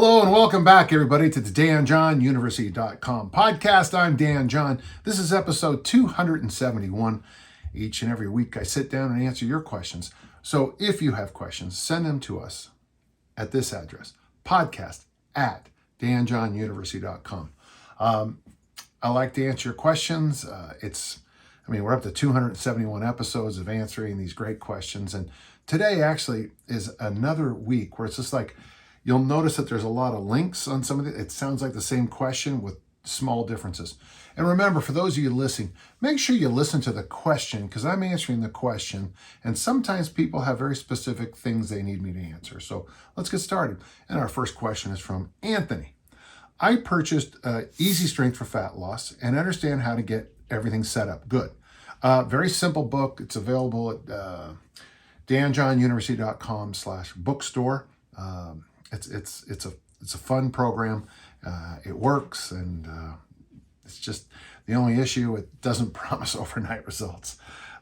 Hello and welcome back, everybody, to the DanJohnUniversity.com podcast. I'm Dan John. This is episode 271. Each and every week, I sit down and answer your questions. So if you have questions, send them to us at this address, podcast@DanJohnUniversity.com. I like to answer your questions. We're up to 271 episodes of answering these great questions. And today actually is another week where it's just like, you'll notice that there's a lot of links on some of it. It sounds like the same question with small differences. And remember, for those of you listening, make sure you listen to the question because I'm answering the question. And sometimes people have very specific things they need me to answer. So let's get started. And our first question is from Anthony. I purchased Easy Strength for Fat Loss and understand how to get everything set up. Good. Very simple book. It's available at danjohnuniversity.com/bookstore. It's a fun program. It works, and it's just the only issue, it doesn't promise overnight results.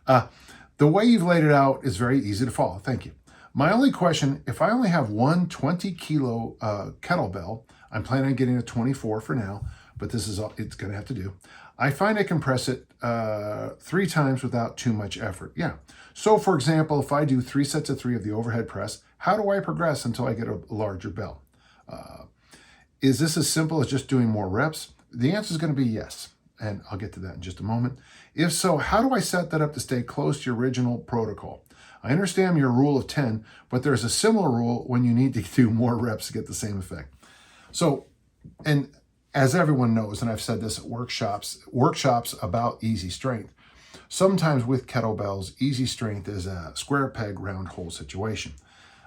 The way you've laid it out is very easy to follow. Thank you. My only question, if I only have one 20-kilo kettlebell, I'm planning on getting a 24 for now, but this is all it's going to have to do. I find I can press it 3 times without too much effort. Yeah. So, for example, if I do 3 sets of 3 of the overhead press, how do I progress until I get a larger bell? Is this as simple as just doing more reps? The answer is going to be yes, and I'll get to that in just a moment. If so, how do I set that up to stay close to your original protocol? I understand your rule of 10, but there's a similar rule when you need to do more reps to get the same effect. So, and as everyone knows, and I've said this at workshops about easy strength, sometimes with kettlebells, easy strength is a square peg, round hole situation.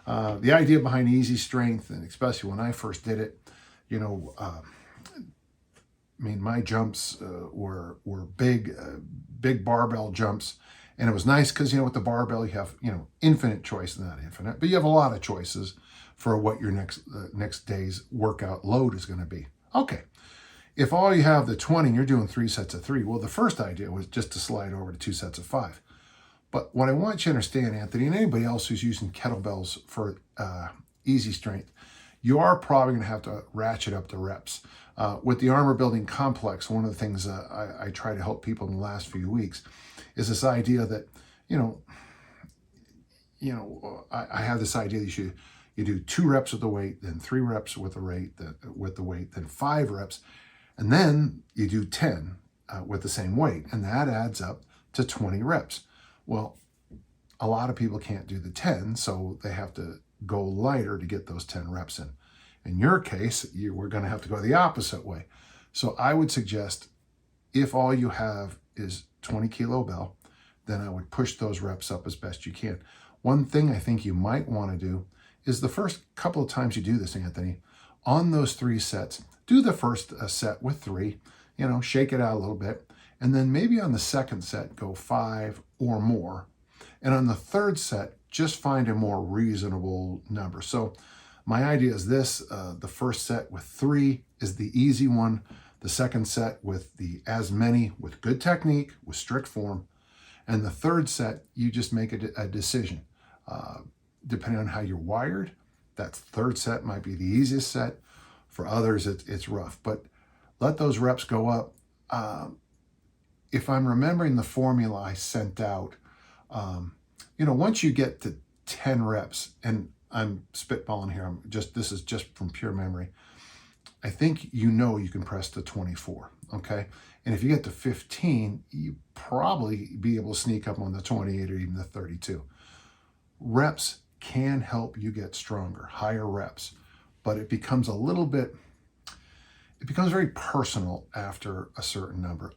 The idea behind easy strength, and especially when I first did it, my jumps were big barbell jumps, and it was nice because with the barbell you have infinite choice, not infinite, but you have a lot of choices for what your next day's workout load is going to be. Okay, if all you have the 20, you're doing 3 sets of 3. Well, the first idea was just to slide over to 2 sets of 5. But what I want you to understand, Anthony, and anybody else who's using kettlebells for easy strength, you are probably going to have to ratchet up the reps. With the armor building complex, one of the things I try to help people in the last few weeks is this idea that, I have this idea that you do 2 reps with the weight, then 3 reps with the weight, then 5 reps, and then you do 10 with the same weight, and that adds up to 20 reps. Well, a lot of people can't do the 10, so they have to go lighter to get those 10 reps in. In your case, we're going to have to go the opposite way. So I would suggest if all you have is 20 kilo bell, then I would push those reps up as best you can. One thing I think you might want to do is the first couple of times you do this, Anthony, on those 3 sets, do the first set with 3, shake it out a little bit. And then maybe on the second set, go 5 or more. And on the third set, just find a more reasonable number. So my idea is this, the first set with 3 is the easy one. The second set with the as many, with good technique, with strict form. And the third set, you just make a decision. Depending on how you're wired, that third set might be the easiest set. For others, it's rough. But let those reps go up. If I'm remembering the formula I sent out, once you get to 10 reps, and I'm spitballing here, this is just from pure memory, I think you can press to 24, okay? And if you get to 15, you probably be able to sneak up on the 28 or even the 32. Reps can help you get stronger, higher reps, but it becomes very personal after a certain number.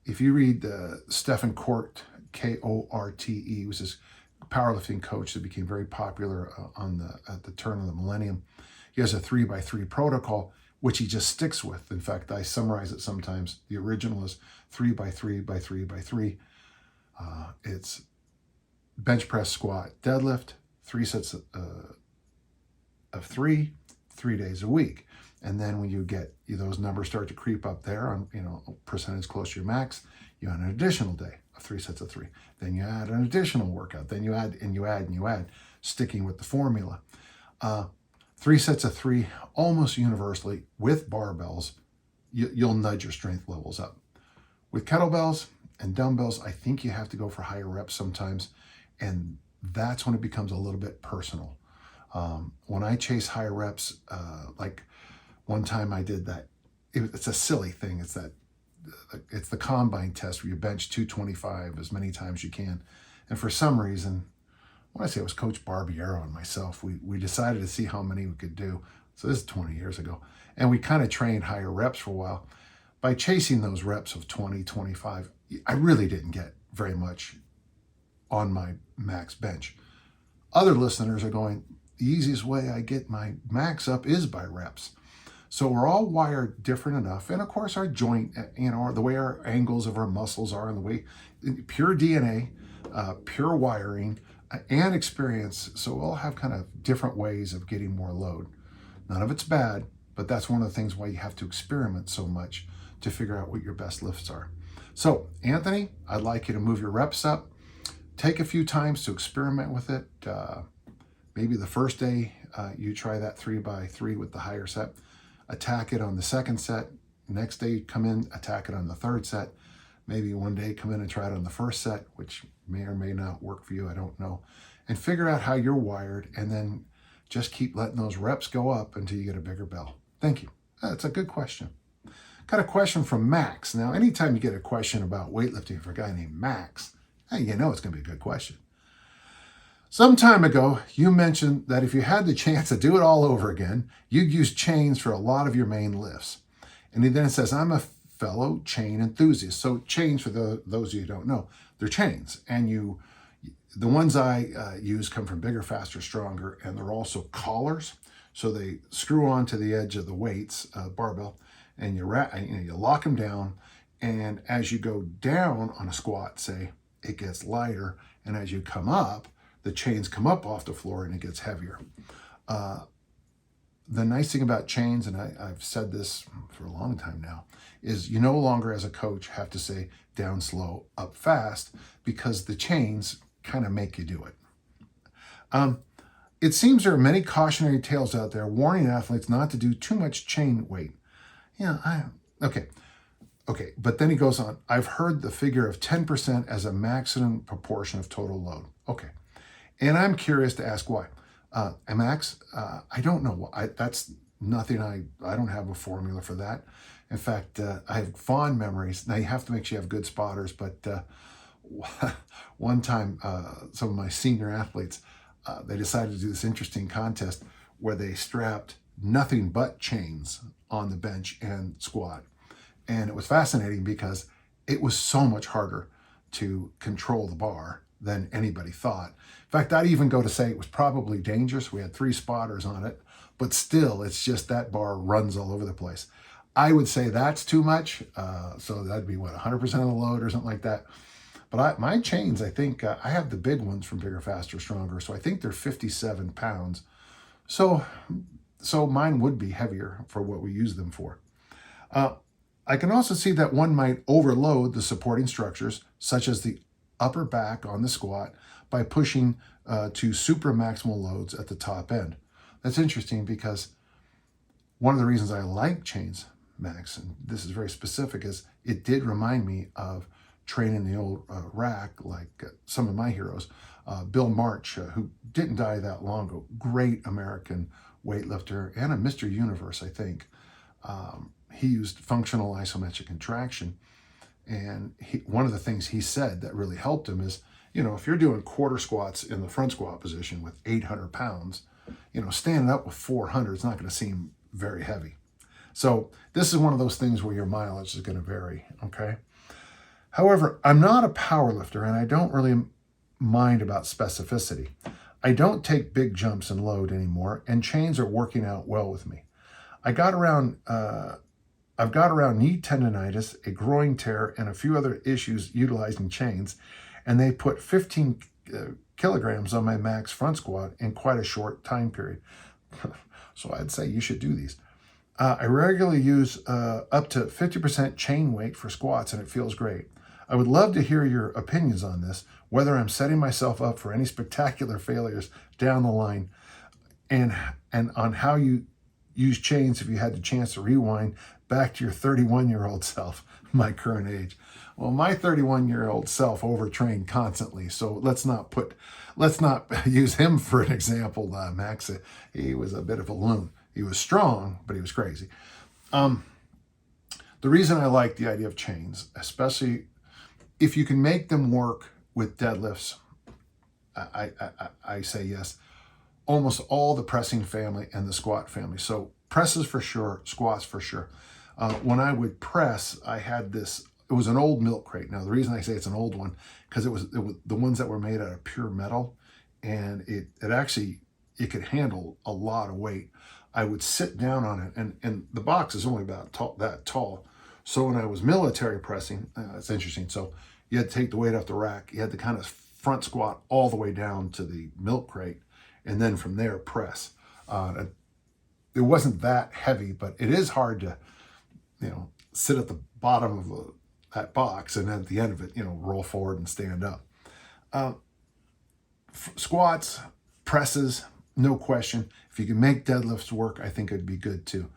If you read Stephen Kort, K-O-R-T-E, was this powerlifting coach that became very popular at the turn of the millennium. He has a 3x3 protocol, which he just sticks with. In fact, I summarize it sometimes. The original is 3x3x3x3. It's bench press, squat, deadlift, 3 sets of 3 days a week. And then when you get those numbers start to creep up there on percentage close to your max, you add an additional day of 3 sets of 3. Then you add an additional workout. Then you add and you add and you add, sticking with the formula. 3 sets of 3, almost universally with barbells, you'll nudge your strength levels up. With kettlebells and dumbbells, I think you have to go for higher reps sometimes, and that's when it becomes a little bit personal. When I chase higher reps, like one time I did that, it's a silly thing. It's the combine test where you bench 225 as many times as you can. And for some reason, when I say it was Coach Barbiero and myself, we decided to see how many we could do. So this is 20 years ago. And we kind of trained higher reps for a while. By chasing those reps of 20, 25, I really didn't get very much on my max bench. Other listeners are going, the easiest way I get my max up is by reps. So we're all wired different enough. And of course our joint, the way our angles of our muscles are and the way, pure DNA, pure wiring, and experience. So we'll all have kind of different ways of getting more load. None of it's bad, but that's one of the things why you have to experiment so much to figure out what your best lifts are. So Anthony, I'd like you to move your reps up. Take a few times to experiment with it. Maybe the first day you try that 3x3 with the higher set. Attack it on the second set. Next day come in, attack it on the third set. Maybe one day come in and try it on the first set, which may or may not work for you, I don't know. And figure out how you're wired, and then just keep letting those reps go up until you get a bigger bell. Thank you. That's a good question. Got a question from Max. Now, anytime you get a question about weightlifting for a guy named Max, hey, you know it's going to be a good question. Some time ago, you mentioned that if you had the chance to do it all over again, you'd use chains for a lot of your main lifts. And then it says, I'm a fellow chain enthusiast. So chains, for those of you who don't know, they're chains. And the ones I use come from Bigger, Faster, Stronger, and they're also collars. So they screw onto the edge of the weights, barbell, and you lock them down. And as you go down on a squat, say, it gets lighter. And as you come up, the chains come up off the floor and it gets heavier. The nice thing about chains, and I've said this for a long time now, is you no longer as a coach have to say down slow, up fast, because the chains kind of make you do it. It seems there are many cautionary tales out there warning athletes not to do too much chain weight. Yeah, okay. But then he goes on, I've heard the figure of 10% as a maximum proportion of total load. Okay. And I'm curious to ask why. Max, I don't know. That's nothing. I don't have a formula for that. In fact, I have fond memories. Now you have to make sure you have good spotters, but one time, some of my senior athletes, they decided to do this interesting contest where they strapped nothing but chains on the bench and squat. And it was fascinating because it was so much harder to control the bar than anybody thought. In fact, I'd even go to say it was probably dangerous. We had 3 spotters on it, but still, it's just that bar runs all over the place. I would say that's too much. So that'd be 100% of the load or something like that. But my chains, I think, I have the big ones from Bigger, Faster, Stronger. So I think they're 57 pounds. So mine would be heavier for what we use them for. I can also see that one might overload the supporting structures, such as the upper back on the squat, by pushing to super maximal loads at the top end. That's interesting because one of the reasons I like chains, Max, and this is very specific, is it did remind me of training the old rack, like some of my heroes. Bill March, who didn't die that long ago, great American weightlifter and a Mr. Universe, I think. He used functional isometric contraction. And one of the things he said that really helped him is, if you're doing quarter squats in the front squat position with 800 pounds, standing up with 400 is not going to seem very heavy. So this is one of those things where your mileage is going to vary, okay? However, I'm not a power lifter and I don't really mind about specificity. I don't take big jumps in load anymore, and chains are working out well with me. I've got around knee tendonitis, a groin tear, and a few other issues utilizing chains, and they put 15 kilograms on my max front squat in quite a short time period. So I'd say you should do these. I regularly use up to 50% chain weight for squats, and it feels great. I would love to hear your opinions on this, whether I'm setting myself up for any spectacular failures down the line. and on how you use chains if you had the chance to rewind back to your 31-year-old self, my current age. Well, my 31-year-old self overtrained constantly, so let's not use him for an example. Max, he was a bit of a loon. He was strong, but he was crazy. The reason I like the idea of chains, especially if you can make them work with deadlifts, I say yes. Almost all the pressing family and the squat family. So presses for sure, squats for sure. When I would press, I had this, it was an old milk crate. Now, the reason I say it's an old one, because it was the ones that were made out of pure metal, and it could handle a lot of weight. I would sit down on it, and the box is only about that tall. So when I was military pressing, it's interesting. So you had to take the weight off the rack. You had to kind of front squat all the way down to the milk crate, and then from there press. It wasn't that heavy, but it is hard to, sit at the bottom of that box and then at the end of it, roll forward and stand up. Squats, presses, no question. If you can make deadlifts work, I think it'd be good too.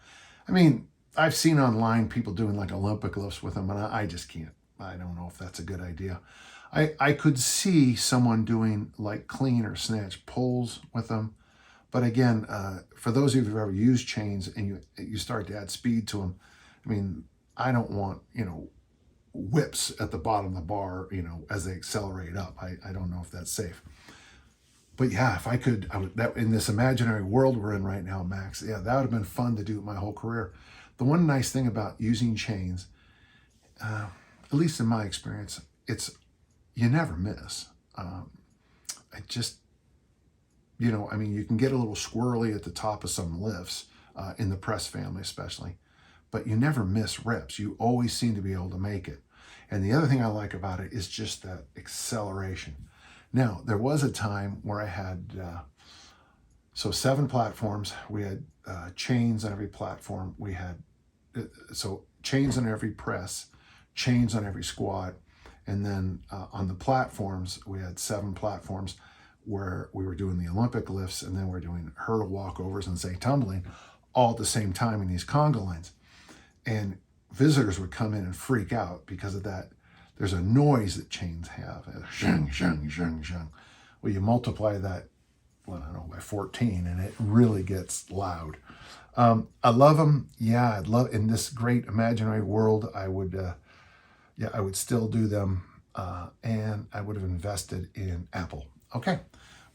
I mean, I've seen online people doing like Olympic lifts with them, and I just can't. I don't know if that's a good idea. I could see someone doing like clean or snatch pulls with them. But again, for those of you who've ever used chains and you start to add speed to them, I mean, I don't want, whips at the bottom of the bar, as they accelerate up. I don't know if that's safe. But yeah, if I could, that in this imaginary world we're in right now, Max, yeah, that would have been fun to do my whole career. The one nice thing about using chains, at least in my experience, you never miss. You can get a little squirrely at the top of some lifts, in the press family especially, but you never miss reps. You always seem to be able to make it. And the other thing I like about it is just that acceleration. Now, there was a time where I had, 7 platforms. We had chains on every platform. We had, chains on every press, chains on every squat. And then on the platforms, we had 7 platforms where we were doing the Olympic lifts, and then we're doing hurdle walkovers and say tumbling all at the same time in these conga lines. And visitors would come in and freak out because of that. There's a noise that chains have. Zhang, zhang, zhang, zhang. Well, you multiply that, by 14, and it really gets loud. I love them. Yeah, I'd love, in this great imaginary world, I would still do them, and I would have invested in Apple. Okay.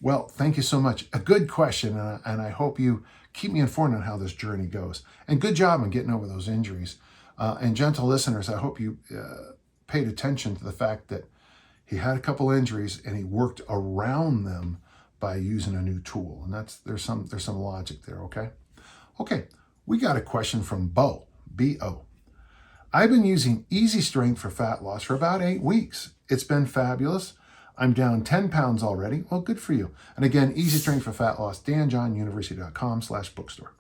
Well, thank you so much. A good question, and I hope you keep me informed on how this journey goes. And good job on getting over those injuries. And gentle listeners, I hope you paid attention to the fact that he had a couple injuries and he worked around them by using a new tool. And there's some logic there, okay? Okay, we got a question from Bo, B-O. I've been using Easy Strength for fat loss for about 8 weeks. It's been fabulous. I'm down 10 pounds already. Well, good for you. And again, Easy Strength for fat loss, danjohnuniversity.com/bookstore.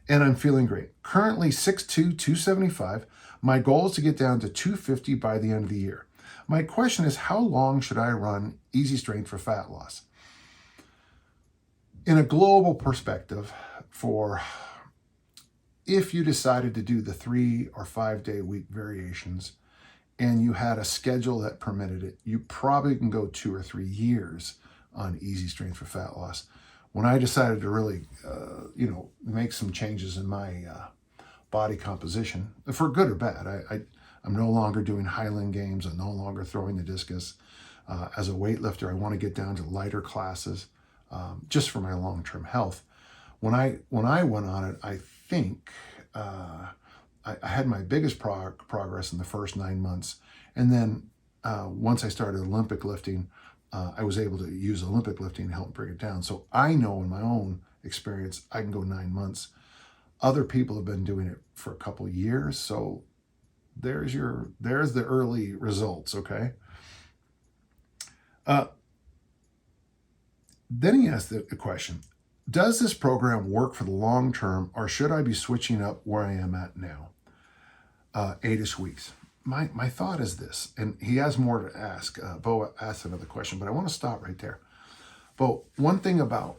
And I'm feeling great. Currently 6'2", 275. My goal is to get down to 250 by the end of the year. My question is, how long should I run Easy Strength for fat loss? In a global perspective, if you decided to do the 3 or 5 day week variations and you had a schedule that permitted it, you probably can go 2 or 3 years on Easy Strength for fat loss. When I decided to really, make some changes in my body composition, for good or bad, I'm no longer doing Highland Games. I'm no longer throwing the discus. As a weightlifter, I want to get down to lighter classes, just for my long-term health. When I went on it, I think I had my biggest progress in the first 9 months. And then once I started Olympic lifting, I was able to use Olympic lifting to help bring it down. So I know in my own experience, I can go 9 months. Other people have been doing it for a couple of years. So there's the early results, okay? Then he asked the question, does this program work for the long term, or should I be switching up where I am at now? 8-ish weeks. My thought is this, and he has more to ask. Bo asked another question, but I want to stop right there. Bo, one thing about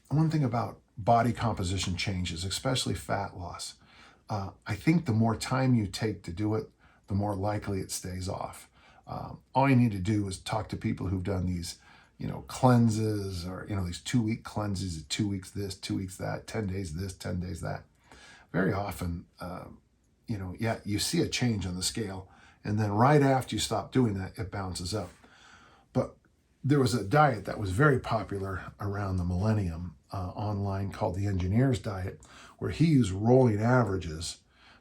one thing about body composition changes, especially fat loss, I think the more time you take to do it, the more likely it stays off. All you need to do is talk to people who've done these, cleanses, or, these 2-week cleanses, 2 weeks this, 2 weeks that, 10 days this, 10 days that. Very often, you see a change on the scale, and then right after you stop doing that, it bounces up. But there was a diet that was very popular around the millennium online called the engineer's diet, where he used rolling averages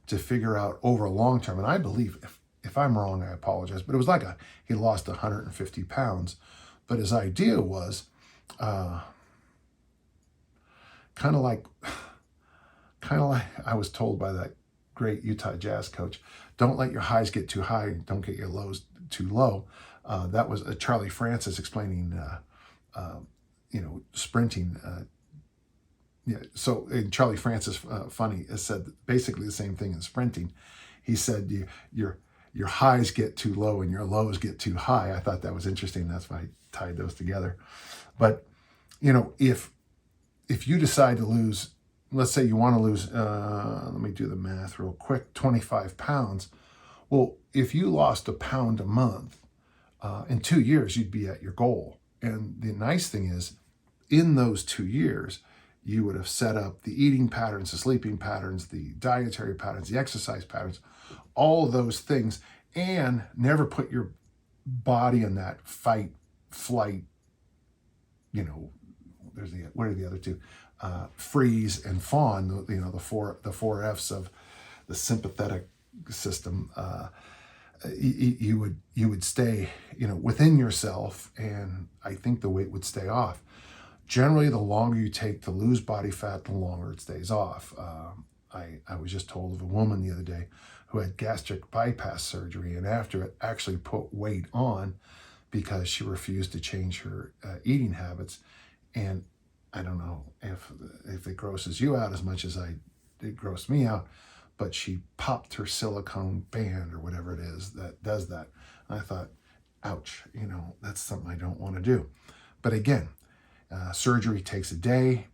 to figure out over a long term. And I believe, if I'm wrong, I apologize, but it was like he lost 150 pounds. But his idea was kind of like I was told by that great Utah Jazz coach, don't let your highs get too high, don't get your lows too low. That was Charlie Francis explaining, sprinting. So in Charlie Francis, funny, it said basically the same thing in sprinting. He said your highs get too low and your lows get too high. I thought that was interesting. That's why I tied those together. But if you decide to lose, let's say you want to lose, let me do the math real quick, 25 pounds. Well, if you lost a pound a month, in 2 years, you'd be at your goal. And the nice thing is, in those 2 years, you would have set up the eating patterns, the sleeping patterns, the dietary patterns, the exercise patterns, all of those things, and never put your body in that fight, flight, what are the other two? Freeze and fawn, the four F's of the sympathetic system. You would stay, within yourself, and I think the weight would stay off. Generally, the longer you take to lose body fat, the longer it stays off. I was just told of a woman the other day who had gastric bypass surgery, and after it actually put weight on because she refused to change her eating habits. And I don't know if it grosses you out as much as it grossed me out, but she popped her silicone band or whatever it is that does that. And I thought, ouch, that's something I don't want to do. But again, surgery takes a day,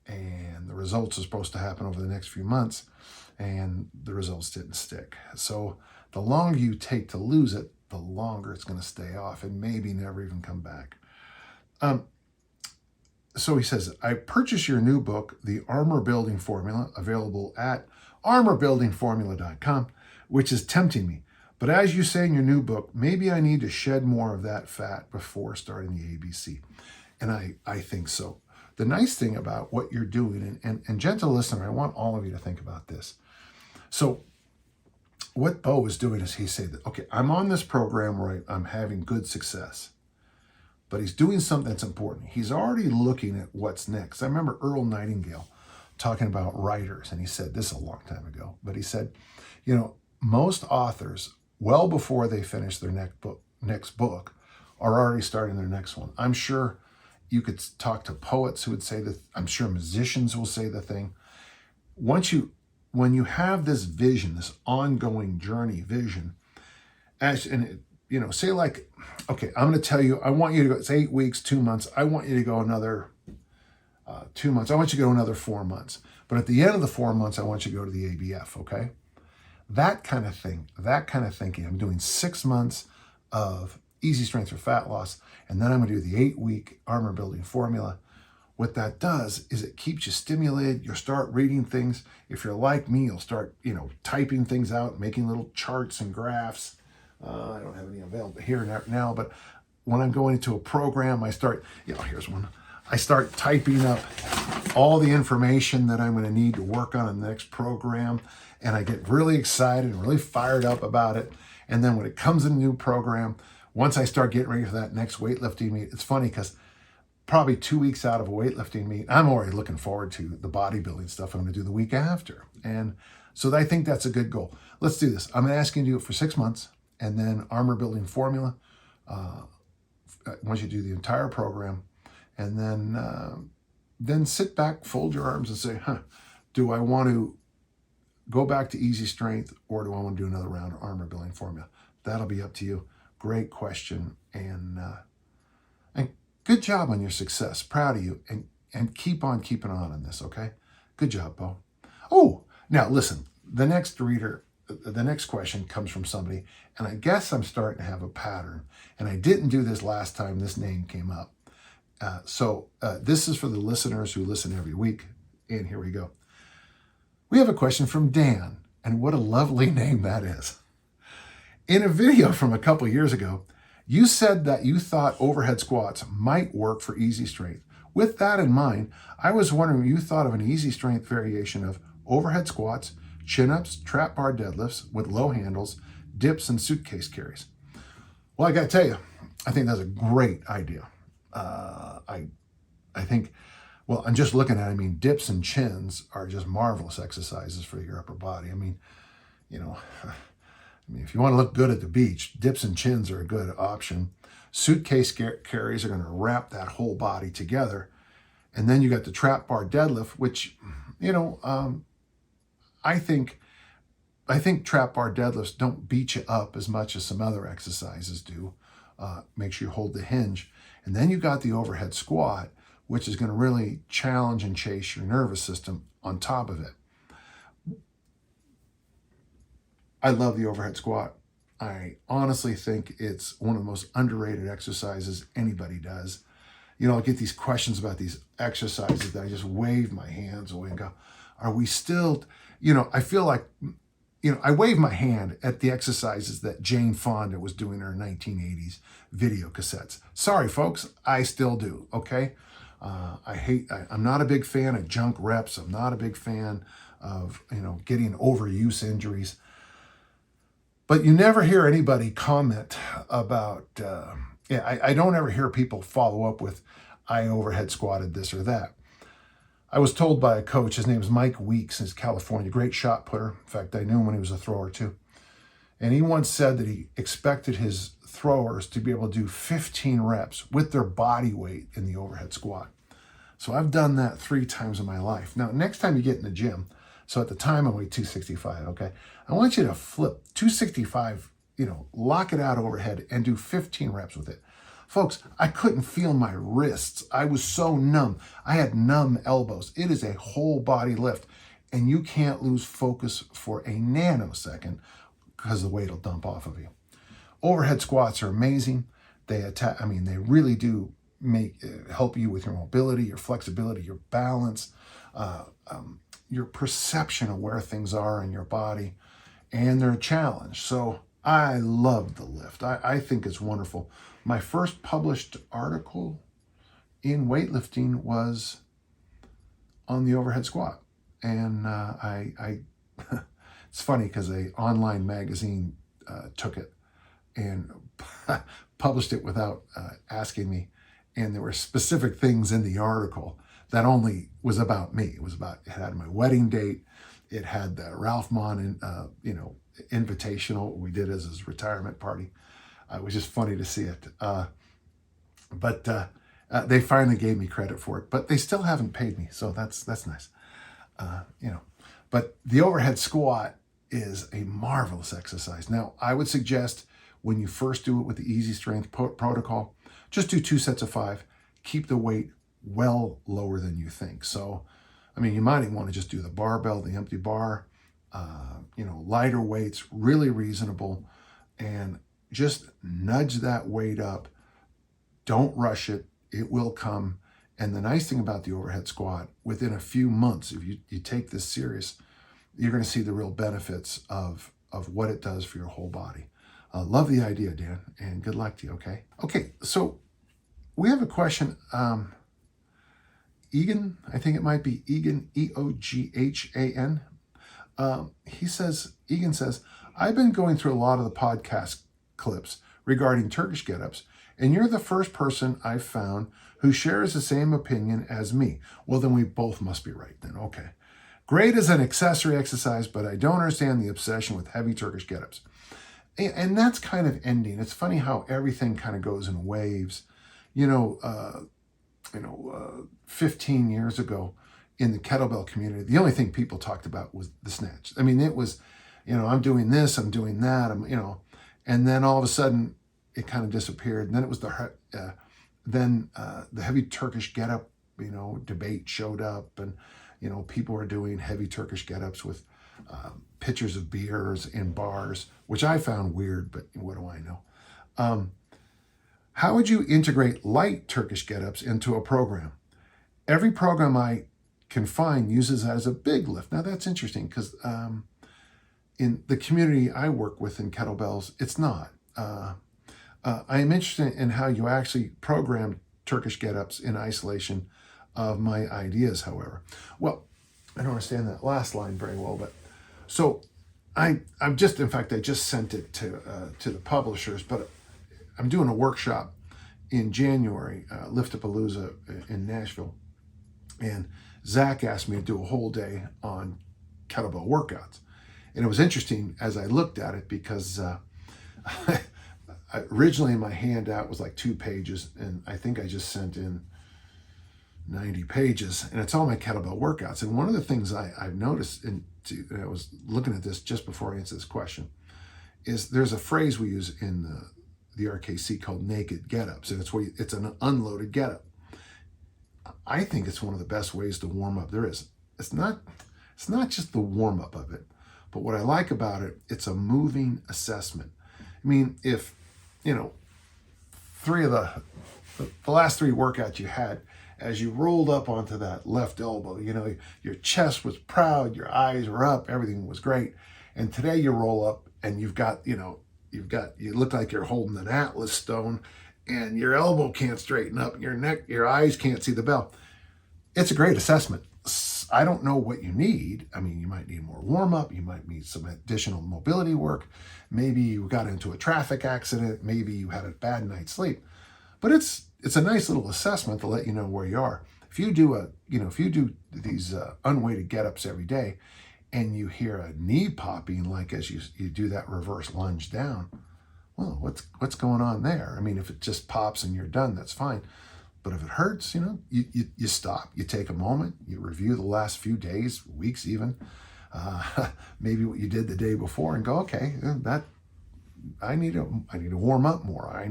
and the results are supposed to happen over the next few months, and the results didn't stick. So the longer you take to lose it, the longer it's going to stay off and maybe never even come back. So he says, I purchased your new book, The Armor Building Formula, available at armorbuildingformula.com, which is tempting me. But as you say in your new book, maybe I need to shed more of that fat before starting the ABC. And I think so. The nice thing about what you're doing, and gentle listener, I want all of you to think about this. So what Bo is doing is he said that, okay, I'm on this program where I'm having good success, but he's doing something that's important. He's already looking at what's next. I remember Earl Nightingale talking about writers, and he said this a long time ago, but he said, most authors, well before they finish their next book, are already starting their next one. I'm sure you could talk to poets who would say that. I'm sure musicians will say the thing. When you have this vision, this ongoing journey vision, say like, okay, I'm going to tell you, I want you to go, it's 8 weeks, 2 months. I want you to go another 2 months. I want you to go another 4 months. But at the end of the 4 months, I want you to go to the ABF, okay? That kind of thing, that kind of thinking. I'm doing 6 months of easy strength for fat loss, and then I'm going to do the 8-week armor building formula. What that does is it keeps you stimulated. You'll start reading things. If you're like me, you'll start, typing things out, making little charts and graphs. I don't have any available here now, but when I'm going into a program, I start, here's one. I start typing up all the information that I'm going to need to work on in the next program, and I get really excited and really fired up about it. And then when it comes in a new program, once I start getting ready for that next weightlifting meet, it's funny because probably 2 weeks out of a weightlifting meet, I'm already looking forward to the bodybuilding stuff I'm going to do the week after. And so I think that's a good goal. Let's do this. I'm going to ask you to do it for 6 months, and then armor building formula. Once you do the entire program, and then sit back, fold your arms and say, do I want to go back to easy strength, or do I want to do another round of armor building formula? That'll be up to you. Great question. And good job on your success. Proud of you. and keep on keeping on in this, okay? Good job, Bo. Oh, now listen, the next question comes from somebody, and I guess I'm starting to have a pattern, and I didn't do this last time this name came up. So this is for the listeners who listen every week, and here we go. We have a question from Dan, and what a lovely name that is. In a video from a couple years ago, you said that you thought overhead squats might work for easy strength. With that in mind, I was wondering if you thought of an easy strength variation of overhead squats, chin-ups, trap bar deadlifts with low handles, dips, and suitcase carries. Well, I got to tell you, I think that's a great idea. I think, well, I'm just looking at it, I mean, dips and chins are just marvelous exercises for your upper body. I mean, if you want to look good at the beach, dips and chins are a good option. Suitcase carries are going to wrap that whole body together. And then you got the trap bar deadlift, which, I think trap bar deadlifts don't beat you up as much as some other exercises do. Make sure you hold the hinge. And then you got the overhead squat, which is going to really challenge and chase your nervous system on top of it. I love the overhead squat. I honestly think it's one of the most underrated exercises anybody does. I get these questions about these exercises that I just wave my hands away and go, are we still, I feel like, I wave my hand at the exercises that Jane Fonda was doing in her 1980s video cassettes. Sorry, folks, I still do, okay? I'm not a big fan of junk reps. I'm not a big fan of, getting overuse injuries. But you never hear anybody comment about, I don't ever hear people follow up with, I overhead squatted this or that. I was told by a coach, his name is Mike Weeks, he's California, great shot putter. In fact, I knew him when he was a thrower too. And he once said that he expected his throwers to be able to do 15 reps with their body weight in the overhead squat. So I've done that 3 times in my life. Now, next time you get in the gym, so at the time I weighed 265, okay? I want you to flip 265, lock it out overhead and do 15 reps with it. Folks, I couldn't feel my wrists. I was so numb. I had numb elbows. It is a whole body lift, and you can't lose focus for a nanosecond because the weight will dump off of you. Overhead squats are amazing. They really do help you with your mobility, your flexibility, your balance, your perception of where things are in your body, and they're a challenge. So I love the lift. I think it's wonderful. My first published article in weightlifting was on the overhead squat. And it's funny because an online magazine took it and published it without asking me. And there were specific things in the article that only was about me. It had my wedding date. It had the Ralph Mon, invitational we did as his retirement party. It was just funny to see it. But they finally gave me credit for it, but they still haven't paid me. So that's nice. But the overhead squat is a marvelous exercise. Now, I would suggest when you first do it with the easy strength protocol, just do 2 sets of 5. Keep the weight well lower than you think. So, you might even want to just do the barbell, the empty bar, lighter weights, really reasonable, and just nudge that weight up. Don't rush it. It will come. And the nice thing about the overhead squat, within a few months, if you take this serious, you're going to see the real benefits of what it does for your whole body. Love the idea, Dan, and good luck to you, okay? Okay, so we have a question. Egan, I think it might be Egan, E-O-G-H-A-N. Egan says, I've been going through a lot of the podcast clips regarding Turkish Getups, and you're the first person I've found who shares the same opinion as me. Well, then we both must be right then, okay. Great as an accessory exercise, but I don't understand the obsession with heavy Turkish Getups. And that's kind of ending. It's funny how everything kind of goes in waves. 15 years ago in the kettlebell community, the only thing people talked about was the snatch. It was, I'm doing this, I'm doing that, and then all of a sudden it kind of disappeared. And then it was the heavy Turkish getup debate showed up, and people are doing heavy Turkish get-ups with pitchers of beers in bars, which I found weird, but what do I know? How would you integrate light Turkish get-ups into a program? Every program I can find uses that as a big lift. Now that's interesting because in the community I work with in kettlebells, it's not. I am interested in how you actually program Turkish get-ups in isolation of my ideas, however. Well, I don't understand that last line very well, but so I just sent it to the publishers, but I'm doing a workshop in January, Liftapalooza in Nashville, and Zach asked me to do a whole day on kettlebell workouts. And it was interesting as I looked at it because originally my handout was like 2 pages, and I think I just sent in 90 pages, and it's all my kettlebell workouts. And one of the things I've noticed, and I was looking at this just before I answer this question, is there's a phrase we use in the RKC called naked get-ups, and it's an unloaded get-up. I think it's one of the best ways to warm up there is. It's not just the warm-up of it, but what I like about it, it's a moving assessment. I mean, if, 3 of the last 3 workouts you had, as you rolled up onto that left elbow, your chest was proud, your eyes were up, everything was great. And today you roll up and you look like you're holding an Atlas stone, and your elbow can't straighten up, your neck, your eyes can't see the bell. It's a great assessment. I don't know what you need. I mean, you might need more warm-up, you might need some additional mobility work, maybe you got into a traffic accident, maybe you had a bad night's sleep. But it's a nice little assessment to let you know where you are. If you do these unweighted get-ups every day, and you hear a knee popping, like as you do that reverse lunge down, well, what's going on there? I mean, if it just pops and you're done, that's fine. But if it hurts, you stop, you take a moment, you review the last few days, weeks even, maybe what you did the day before, and go, okay, I need to warm up more.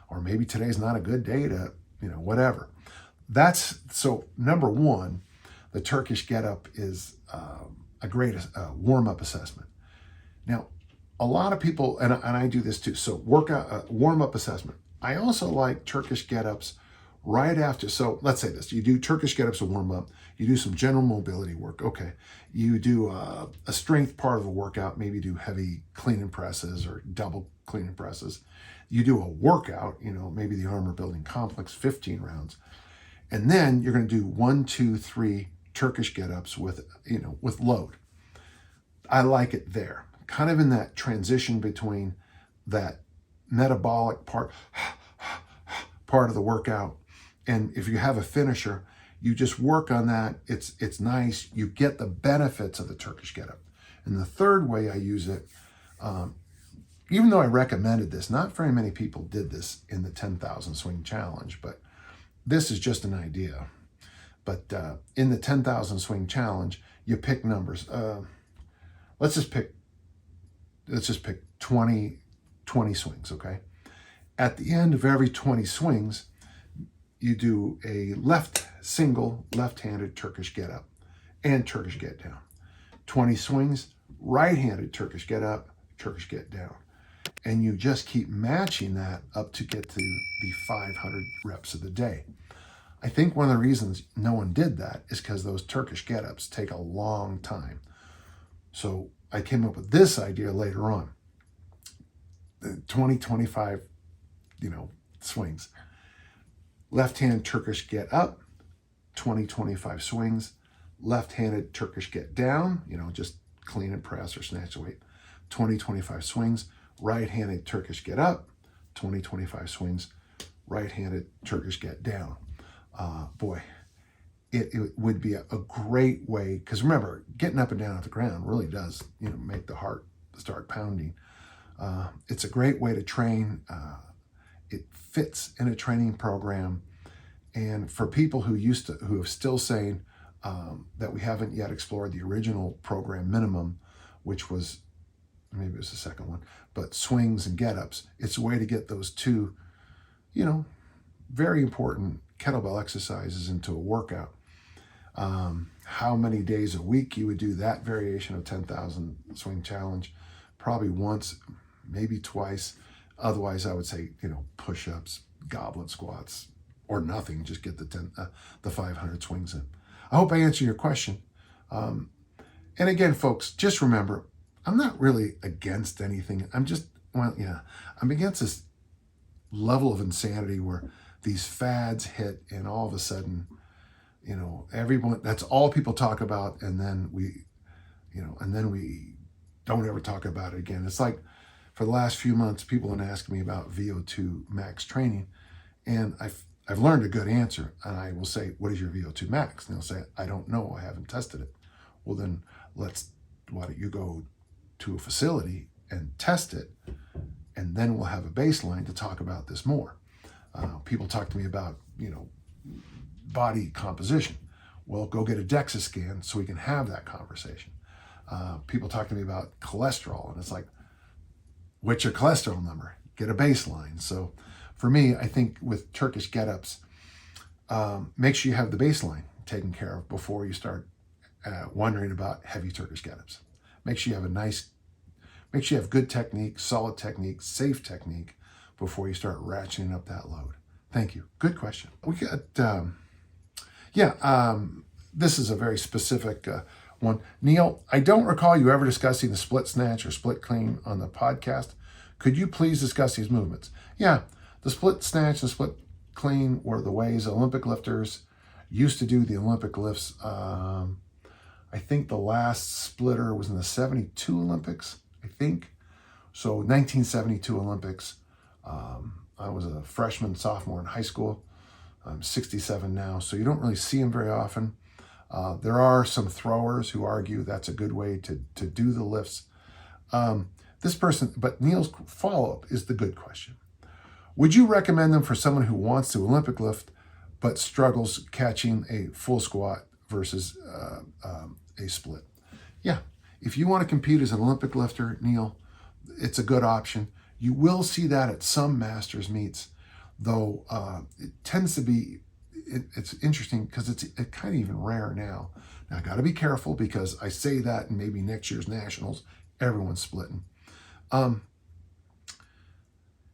Or maybe today's not a good day to, whatever. So number one, the Turkish get-up is a great warm-up assessment. Now, a lot of people, and I do this too, so warm-up assessment. I also like Turkish get-ups right after. So let's say this, you do Turkish get-ups to warm up, you do some general mobility work, okay. You do a strength part of the workout, maybe do heavy clean and presses or double clean and presses. You do a workout, maybe the armor building complex, 15 rounds. And then you're going to do 1, 2, 3 Turkish get-ups with load. I like it there, kind of in that transition between that metabolic part of the workout. And if you have a finisher, you just work on that. It's nice. You get the benefits of the Turkish get-up. And the third way I use it, even though I recommended this, not very many people did this in the 10,000 swing challenge, but this is just an idea. But in the 10,000 swing challenge, you pick numbers. Let's just pick 20 swings, okay? At the end of every 20 swings, you do a single left-handed Turkish get-up and Turkish get-down. 20 swings, right-handed Turkish get-up, Turkish get-down. And you just keep matching that up to get to the 500 reps of the day. I think one of the reasons no one did that is because those Turkish get-ups take a long time. So I came up with this idea later on. 25, swings. Left-hand Turkish get up, 25 swings. Left-handed Turkish get down, just clean and press or snatch weight, 25 swings. Right-handed Turkish get up, 25 swings. Right-handed Turkish get down. Boy, it would be a great way, because remember, getting up and down off the ground really does, make the heart start pounding. It's a great way to train. It fits in a training program. And for people who are still saying that we haven't yet explored the original program minimum, which was, maybe it was the second one, but swings and get-ups, it's a way to get those two, very important kettlebell exercises into a workout. How many days a week you would do that variation of 10,000 swing challenge? Probably once, maybe twice. Otherwise, I would say, push-ups, goblet squats, or nothing. Just get the 500 swings in. I hope I answered your question. And again, folks, just remember, I'm not really against anything. I'm against this level of insanity where these fads hit and all of a sudden, everyone, that's all people talk about. And then we don't ever talk about it again. It's like for the last few months, people have been asking me about VO2 max training. And I've learned a good answer. And I will say, what is your VO2 max? And they'll say, I don't know. I haven't tested it. Well, then why don't you go to a facility and test it? And then we'll have a baseline to talk about this more. People talk to me about, body composition. Well, go get a DEXA scan so we can have that conversation. People talk to me about cholesterol, and it's like, what's your cholesterol number? Get a baseline. So for me, I think with Turkish Getups, make sure you have the baseline taken care of before you start wondering about heavy Turkish Getups. Make sure you have good technique, solid technique, safe technique before you start ratcheting up that load. Thank you. Good question. We got, this is a very specific one. Neil, I don't recall you ever discussing the split snatch or split clean on the podcast. Could you please discuss these movements? Yeah, the split snatch and split clean were the ways Olympic lifters used to do the Olympic lifts. I think the last splitter was in the 72 Olympics, I think. So 1972 Olympics. I was a freshman, sophomore in high school. I'm 67 now, so you don't really see them very often. There are some throwers who argue that's a good way to do the lifts. But Neil's follow-up is the good question. Would you recommend them for someone who wants to Olympic lift but struggles catching a full squat versus a split? Yeah, if you want to compete as an Olympic lifter, Neil, it's a good option. You will see that at some masters meets, though it tends to be, it's interesting because it's kind of even rare now. Now, I got to be careful because I say that and maybe next year's nationals, everyone's splitting.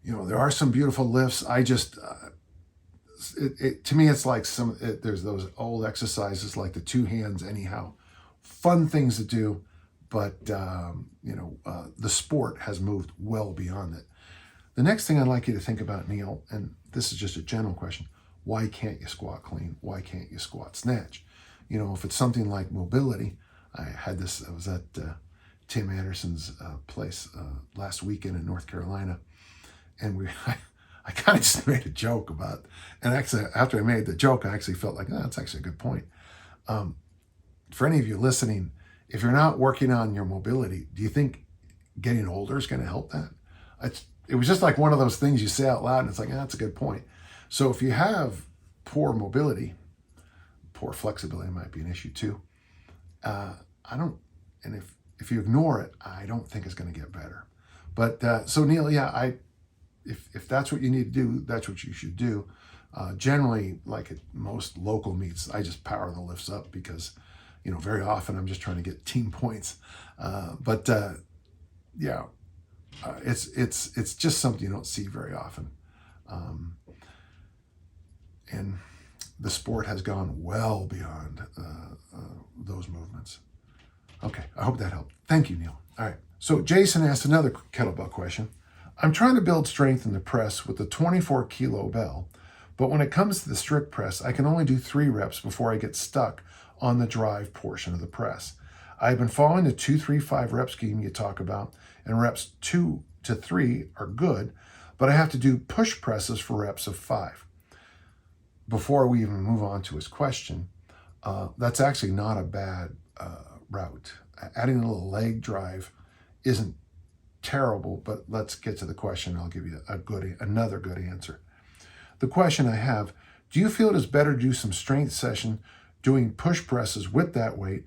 There are some beautiful lifts. I just, to me, it's like there's those old exercises like the two hands anyhow. Fun things to do, but, the sport has moved well beyond it. The next thing I'd like you to think about, Neil, and this is just a general question, why can't you squat clean? Why can't you squat snatch? If it's something like mobility, I was at Tim Anderson's place last weekend in North Carolina, and I kind of just made a joke about, and actually after I made the joke, I actually felt like, that's actually a good point. For any of you listening, if you're not working on your mobility, do you think getting older is going to help that? It was just like one of those things you say out loud, and it's like, that's a good point. So if you have poor mobility, poor flexibility might be an issue too. If you ignore it, I don't think it's going to get better. But so Neil, if that's what you need to do, that's what you should do. Generally, like at most local meets, I just power the lifts up because, very often I'm just trying to get team points. It's just something you don't see very often. And the sport has gone well beyond those movements. Okay, I hope that helped. Thank you, Neil. All right, so Jason asked another kettlebell question. I'm trying to build strength in the press with the 24 kilo bell, but when it comes to the strict press, I can only do 3 reps before I get stuck on the drive portion of the press. I've been following the 2-3-5 rep scheme you talk about, and reps 2 to 3 are good, but I have to do push presses for reps of 5. Before we even move on to his question, that's actually not a bad route. Adding a little leg drive isn't terrible, but let's get to the question. I'll give you another good answer. The question I have, do you feel it is better to do some strength session doing push presses with that weight,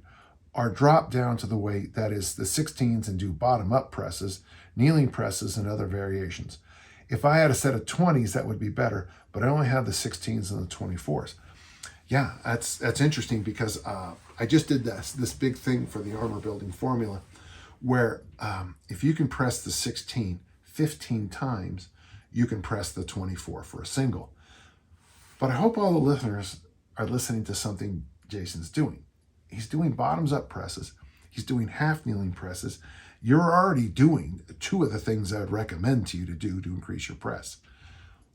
or drop down to the weight that is the 16s and do bottom up presses, kneeling presses, and other variations? If I had a set of 20s, that would be better, but I only have the 16s and the 24s. Yeah, that's interesting because I just did this big thing for the armor building formula where if you can press the 16 15 times, you can press the 24 for a single. But I hope all the listeners are listening to something Jason's doing. He's doing bottoms up presses. He's doing half kneeling presses. You're already doing two of the things I would recommend to you to do to increase your press.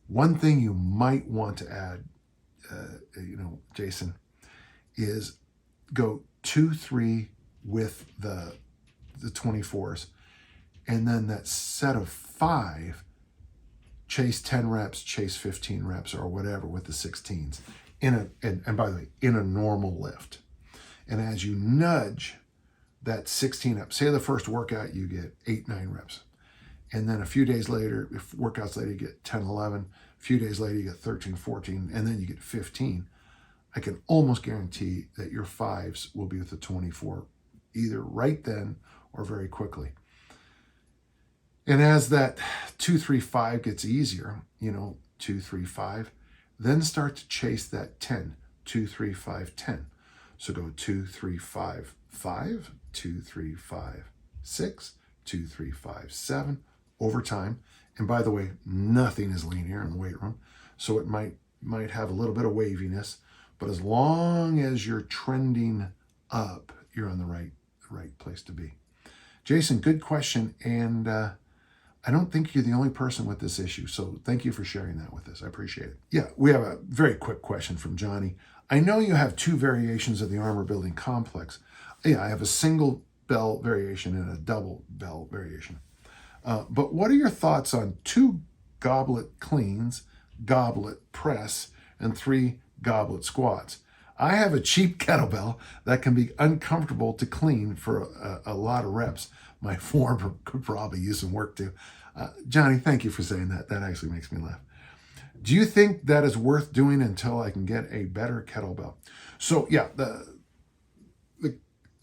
One thing you might want to add, Jason, is go 2-3 with the 24s, and then that set of 5, chase 10 reps, chase 15 reps, or whatever with the 16s. And by the way, in a normal lift. And as you nudge that 16 up, say the first workout you get 8-9 reps. And then a few days later, if workouts later, you get 10-11. A few days later, you get 13-14, and then you get 15. I can almost guarantee that your 5s will be with the 24, either right then or very quickly. And as that 2-3-5 gets easier, 2-3-5, then start to chase that 10, 2-3-5-10. So go 2-3-5-5, 2-3-5-6, 2-3-5-7 over time. And by the way, nothing is linear in the weight room, so it might have a little bit of waviness, but as long as you're trending up, you're on the right place to be. Jason, good question, and I don't think you're the only person with this issue, so thank you for sharing that with us. I appreciate it. Yeah, we have a very quick question from Johnny. I know you have 2 variations of the armor building complex. Yeah, I have a single bell variation and a double bell variation. But what are your thoughts on 2 goblet cleans, goblet press, and 3 goblet squats? I have a cheap kettlebell that can be uncomfortable to clean for a lot of reps. My form could probably use some work too. Johnny, thank you for saying that. That actually makes me laugh. Do you think that is worth doing until I can get a better kettlebell? So yeah, the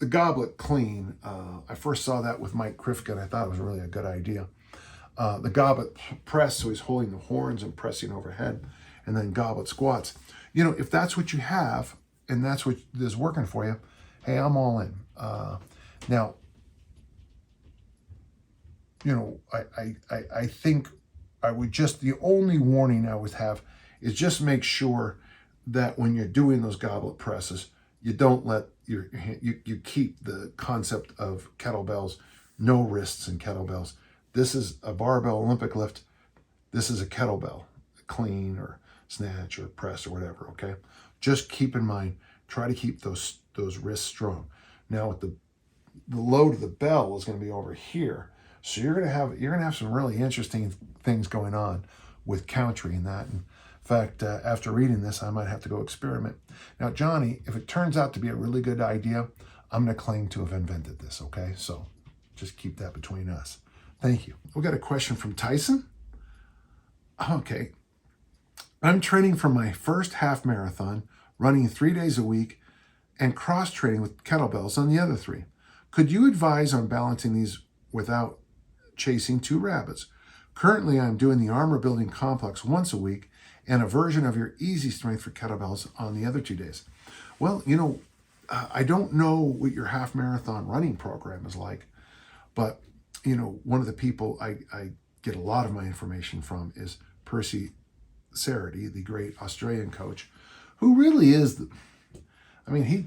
goblet clean, I first saw that with Mike Krifka, and I thought it was really a good idea. The goblet press, so he's holding the horns and pressing overhead, and then goblet squats. If that's what you have, and that's what is working for you, hey, I'm all in. Now, I think I would the only warning I would have is just make sure that when you're doing those goblet presses, you don't let you keep the concept of kettlebells, no wrists in kettlebells. This is a barbell Olympic lift. This is a kettlebell, clean or snatch or press or whatever, okay? Just keep in mind, try to keep those wrists strong. Now with the load of the bell is going to be over here. So you're gonna have some really interesting things going on with countering that. In fact, after reading this, I might have to go experiment. Now, Johnny, if it turns out to be a really good idea, I'm gonna claim to have invented this, okay? So just keep that between us. Thank you. We got a question from Tyson. Okay. I'm training for my first half marathon, running 3 days a week, and cross-training with kettlebells on the other 3. Could you advise on balancing these without chasing 2 rabbits? Currently, I'm doing the armor building complex once a week and a version of your easy strength for kettlebells on the other 2 days. Well, I don't know what your half marathon running program is like, but one of the people I get a lot of my information from is Percy Sarity, the great Australian coach, who really is he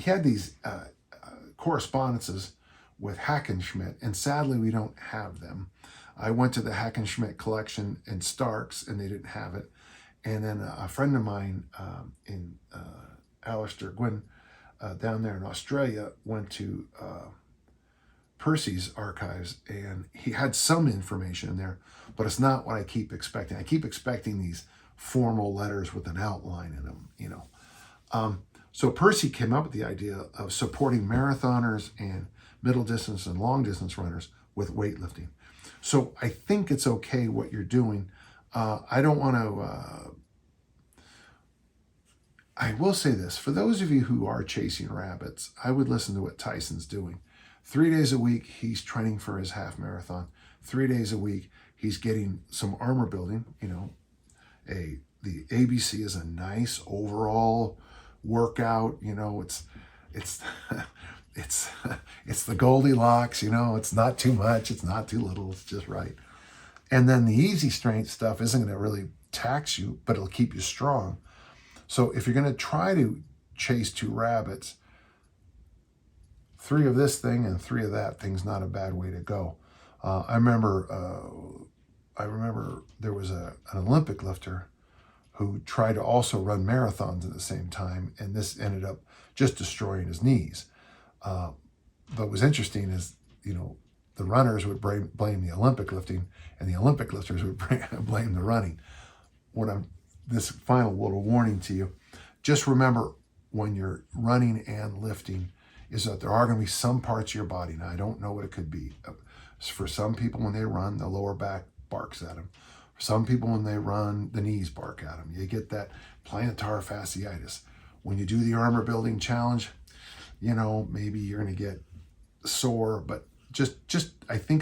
had these correspondences with Hackenschmidt, and sadly we don't have them. I went to the Hackenschmidt collection in Starks, and they didn't have it. And then a friend of mine in Alistair Gwynn down there in Australia went to Percy's archives, and he had some information in there, but it's not what I keep expecting. I keep expecting these formal letters with an outline in them, So Percy came up with the idea of supporting marathoners and middle distance and long distance runners with weightlifting. So I think it's okay what you're doing. I don't want to, I will say this, for those of you who are chasing rabbits, I would listen to what Tyson's doing. 3 days a week, he's training for his half marathon. 3 days a week. He's getting some armor building. The ABC is a nice overall workout. It's it's the Goldilocks. It's not too much, it's not too little, it's just right. And then the easy strength stuff isn't going to really tax you, but it'll keep you strong. So if you're going to try to chase 2 rabbits, 3 of this thing and 3 of that thing's not a bad way to go. I remember there was an Olympic lifter who tried to also run marathons at the same time, and this ended up just destroying his knees. But what was interesting is, the runners would blame the Olympic lifting, and the Olympic lifters would blame the running. This final little warning to you, just remember when you're running and lifting is that there are going to be some parts of your body. Now, I don't know what it could be. For some people, when they run, the lower back barks at them. For some people, when they run, the knees bark at them. You get that plantar fasciitis. When you do the armor building challenge, maybe you're going to get sore, but I think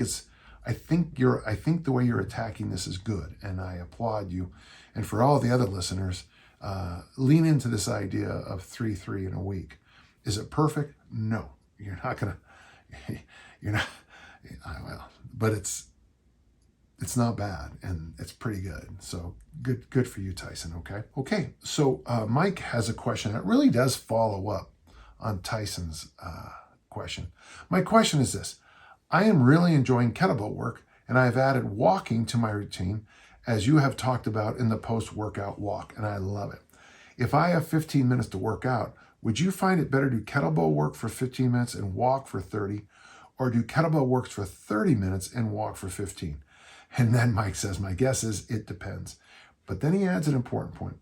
the way you're attacking this is good, and I applaud you. And for all the other listeners, lean into this idea of 3 in a week. Is it perfect? No, you're not, but it's not bad, and it's pretty good. So good for you, Tyson. Okay. So Mike has a question that really does follow up on Tyson's question. My question is this: I am really enjoying kettlebell work, and I've added walking to my routine, as you have talked about in the post-workout walk, and I love it. If I have 15 minutes to work out, would you find it better to do kettlebell work for 15 minutes and walk for 30, or do kettlebell works for 30 minutes and walk for 15? And then Mike says, my guess is it depends. But then he adds an important point.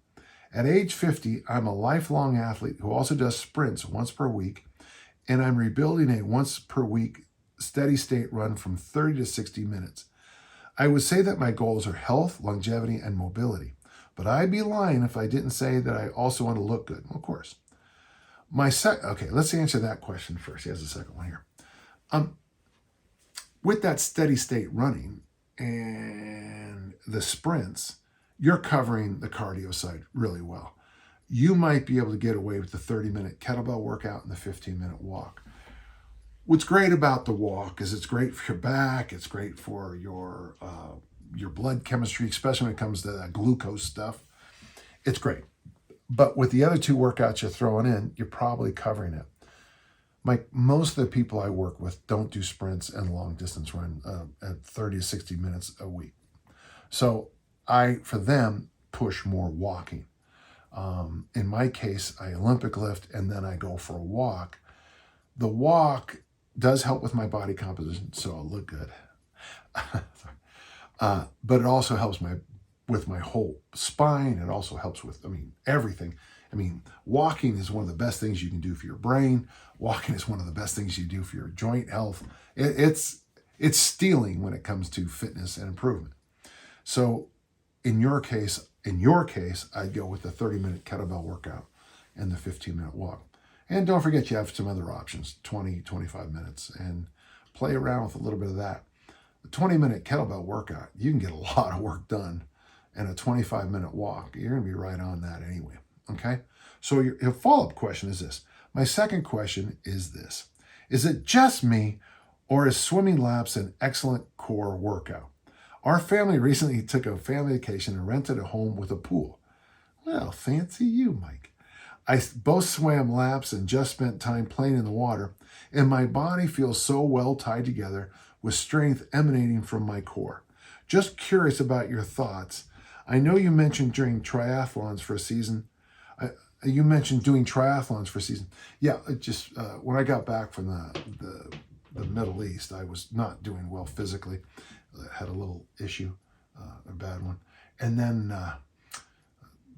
At age 50, I'm a lifelong athlete who also does sprints once per week, and I'm rebuilding a once per week steady state run from 30 to 60 minutes. I would say that my goals are health, longevity, and mobility, but I'd be lying if I didn't say that I also want to look good. Well, of course. Okay, let's answer that question first. He has a second one here. With that steady state running and the sprints, you're covering the cardio side really well. You might be able to get away with the 30-minute kettlebell workout and the 15-minute walk. What's great about the walk is it's great for your back. It's great for your blood chemistry, especially when it comes to that glucose stuff. It's great. But with the other 2 workouts you're throwing in, you're probably covering it. Most of the people I work with don't do sprints and long distance run at 30 to 60 minutes a week. So for them, push more walking. In my case, I Olympic lift and then I go for a walk. The walk does help with my body composition, so I'll look good. But it also helps with my whole spine. It also helps with, everything. Walking is one of the best things you can do for your brain. Walking is one of the best things you do for your joint health. It's stealing when it comes to fitness and improvement. So in your case, I'd go with the 30-minute kettlebell workout and the 15-minute walk. And don't forget, you have some other options, 20, 25 minutes, and play around with a little bit of that. The 20-minute kettlebell workout, you can get a lot of work done, and a 25-minute walk, you're going to be right on that anyway, okay? So your follow-up question is this. My second question is this. Is it just me, or is swimming laps an excellent core workout? Our family recently took a family vacation and rented a home with a pool. Well, fancy you, Mike. I both swam laps and just spent time playing in the water, and my body feels so well tied together with strength emanating from my core. Just curious about your thoughts. I know you mentioned doing triathlons for a season. Yeah, when I got back from the Middle East, I was not doing well physically. I had a little issue, a bad one. And then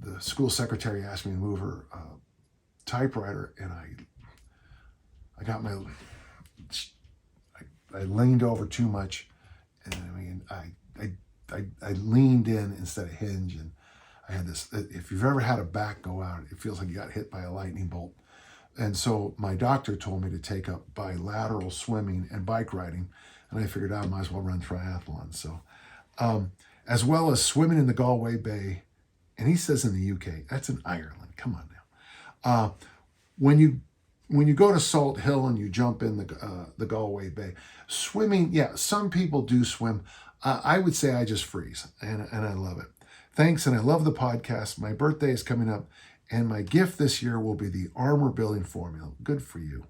the school secretary asked me to move her typewriter, and I leaned over too much, and I leaned in instead of hinge, and I had this. If you've ever had a back go out, it feels like you got hit by a lightning bolt. And so my doctor told me to take up bilateral swimming and bike riding and I figured I might as well run triathlon. So, as well as swimming in the Galway Bay, and he says in the UK, that's in Ireland. Come on now. When you go to Salt Hill and you jump in the Galway Bay, swimming, yeah, some people do swim. I would say I just freeze, and I love it. Thanks, and I love the podcast. My birthday is coming up, and my gift this year will be the armor building formula. Good for you.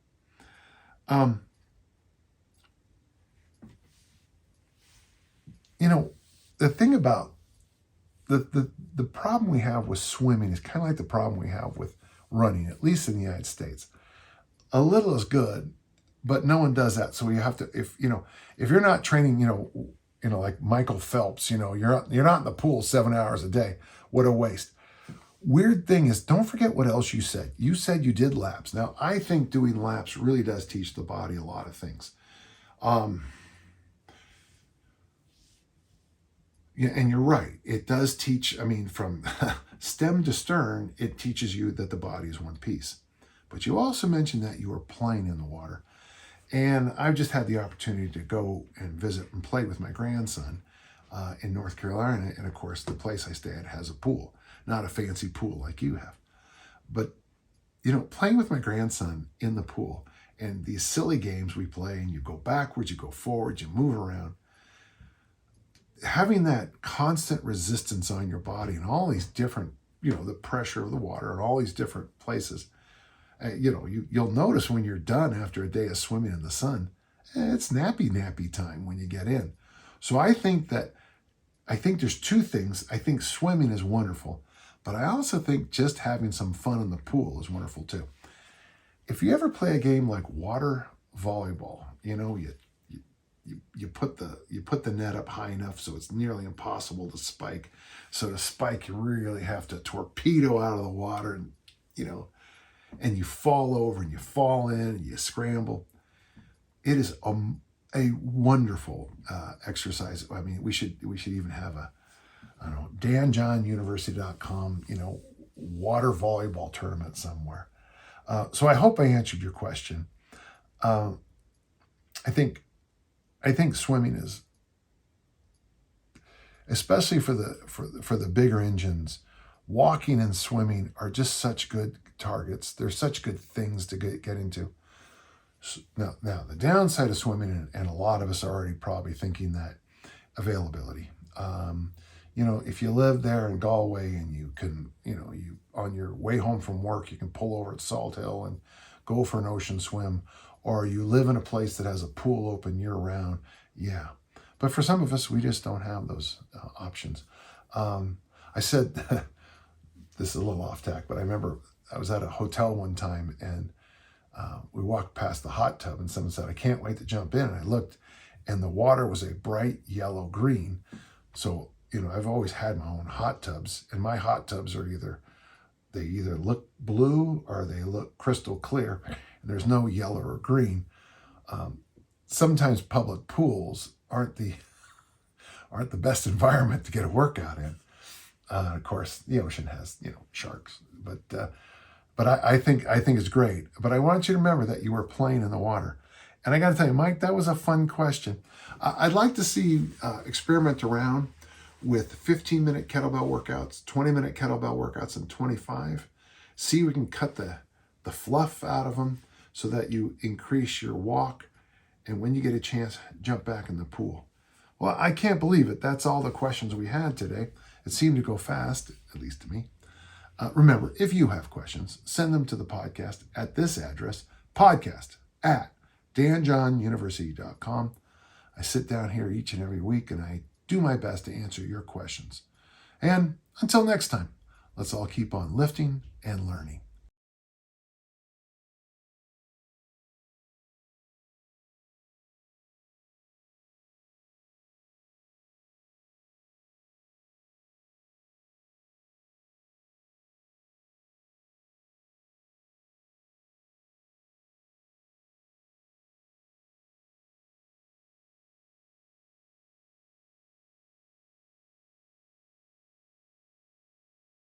You know, the thing about the problem we have with swimming is kind of like the problem we have with running, at least in the United States. A little is good, but no one does that. So you have to, if you're not training, like Michael Phelps, you're not in the pool 7 hours a day. What a waste. Weird thing is, don't forget what else you said. You said you did laps. Now, I think doing laps really does teach the body a lot of things. Yeah, and you're right. It does teach, from stem to stern, it teaches you that the body is one piece. But you also mentioned that you were playing in the water. And I've just had the opportunity to go and visit and play with my grandson in North Carolina. And of course, the place I stay at has a pool, not a fancy pool like you have. But, playing with my grandson in the pool and these silly games we play, and you go backwards, you go forwards, you move around. Having that constant resistance on your body and all these different, the pressure of the water and all these different places, you'll notice when you're done after a day of swimming in the sun, it's nappy time when you get in. So I think there's two things. I think swimming is wonderful, but I also think just having some fun in the pool is wonderful too. If you ever play a game like water volleyball, you put the net up high enough so it's nearly impossible to spike. So to spike, you really have to torpedo out of the water, and and you fall over and you fall in and you scramble. It is a wonderful exercise. We should even have danjohnuniversity.com, water volleyball tournament somewhere. So I hope I answered your question. I think swimming is, especially for the bigger engines, walking and swimming are just such good targets. They're such good things to get into. Now the downside of swimming, and a lot of us are already probably thinking that, availability. If you live there in Galway and you can, you on your way home from work, you can pull over at Salt Hill and go for an ocean swim, or you live in a place that has a pool open year round. Yeah. But for some of us, we just don't have those options. I said, this is a little off tack, but I remember I was at a hotel one time and we walked past the hot tub and someone said, I can't wait to jump in. And I looked and the water was a bright yellow green. So, I've always had my own hot tubs, and my hot tubs are either look blue or they look crystal clear, and there's no yellow or green. Sometimes public pools aren't the best environment to get a workout in. Of course, the ocean has, sharks, but I think it's great. But I want you to remember that you were playing in the water. And I got to tell you, Mike, that was a fun question. I'd like to see you experiment around with 15-minute kettlebell workouts, 20-minute kettlebell workouts, and 25. See if we can cut the fluff out of them so that you increase your walk. And when you get a chance, jump back in the pool. Well, I can't believe it. That's all the questions we had today. It seemed to go fast, at least to me. Remember, if you have questions, send them to the podcast at this address, podcast@danjohnuniversity.com. I sit down here each and every week and I do my best to answer your questions. And until next time, let's all keep on lifting and learning.